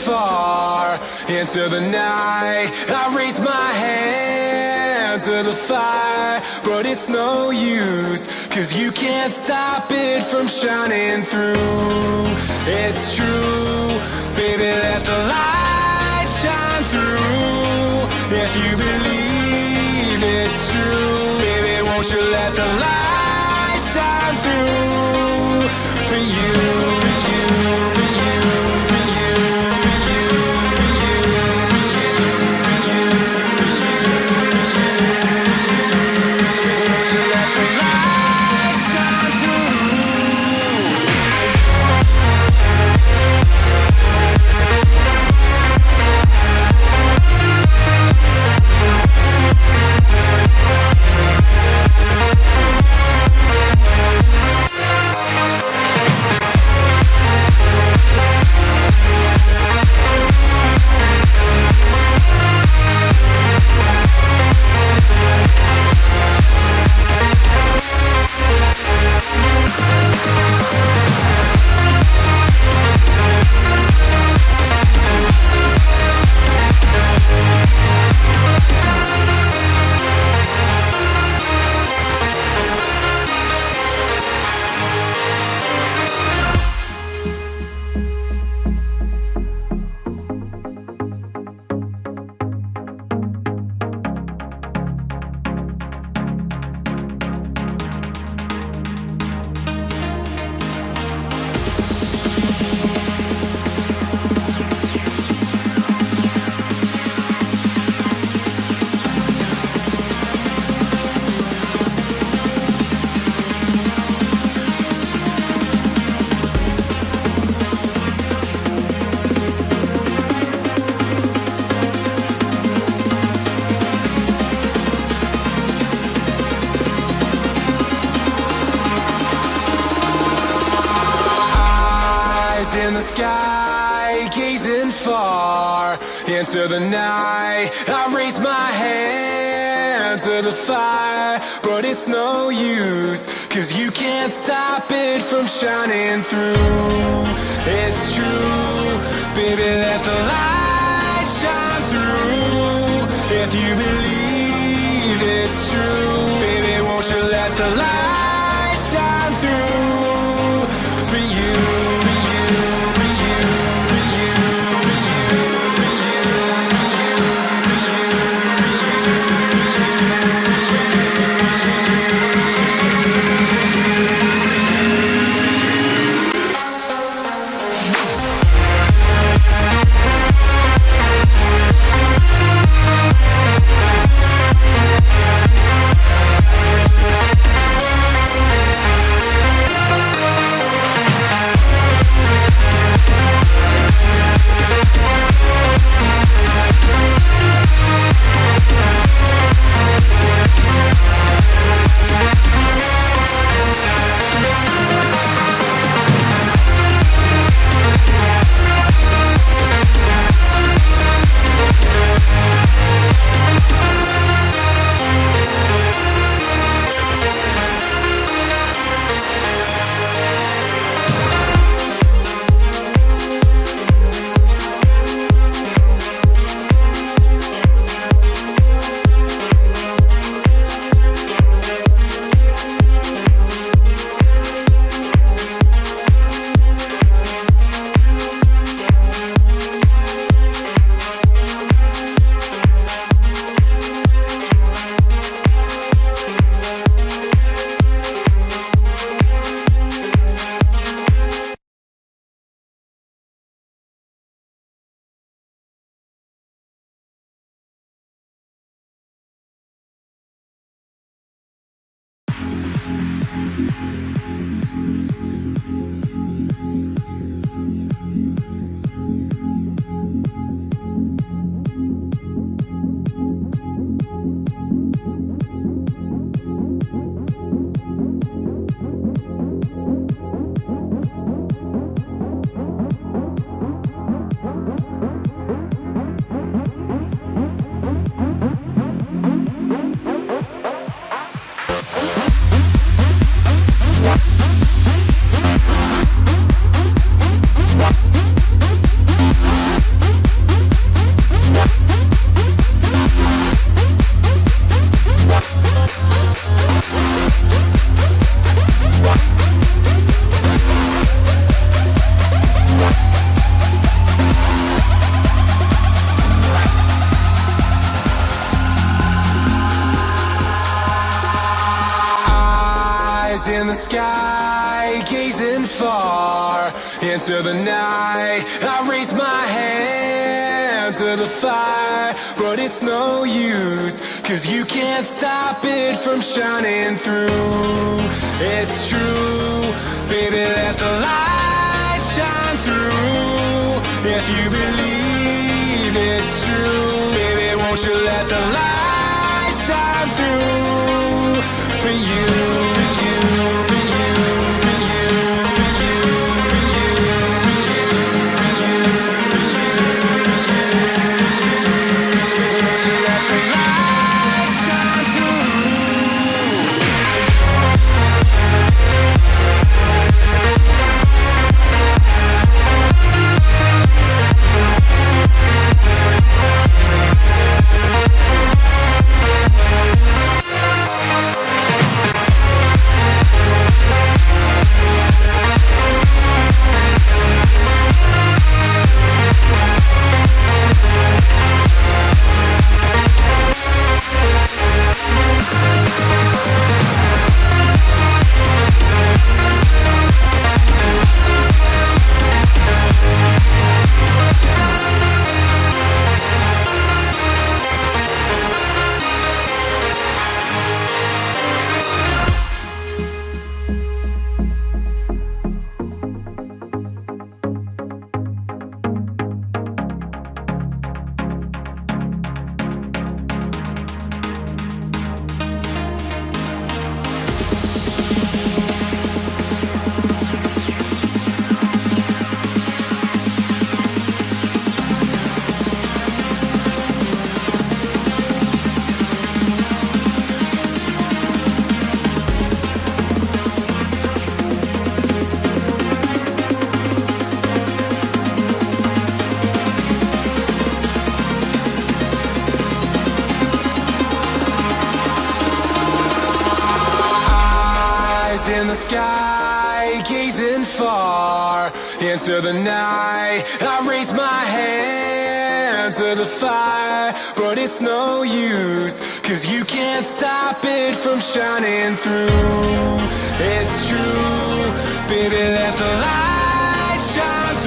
far into the night. I raise my hand to the fire, but it's no use, 'cause you can't stop it from shining through. It's true, baby, let the light shine through. If you believe it's true, baby, won't you let the light shine through for you, for you, for you, for you, for you, for you, for you, for you, won't you let the light shine through? In the sky, gazing far into the night. I raise my hand to the fire, but it's no use, 'cause you can't stop it from shining through. It's true, baby, let the light shine through. If you believe it's true, baby, won't you let the light shine through for you, for you, for you, for you, for you, for you, for you, for sky, gazing far into the night. I raise my hand to the fire, but it's no use, 'cause you can't stop it from shining through. It's true, baby, let the light shine through. If you believe it's true, baby, won't you let the light shine through for you, for you, for you, for you, for you, for you, for you, for you, won't you let the light shine through? In the sky, gazing far into the night. I raise my hand to the fire, but it's no use, 'cause you can't stop it from shining through. It's true, baby, let the light shine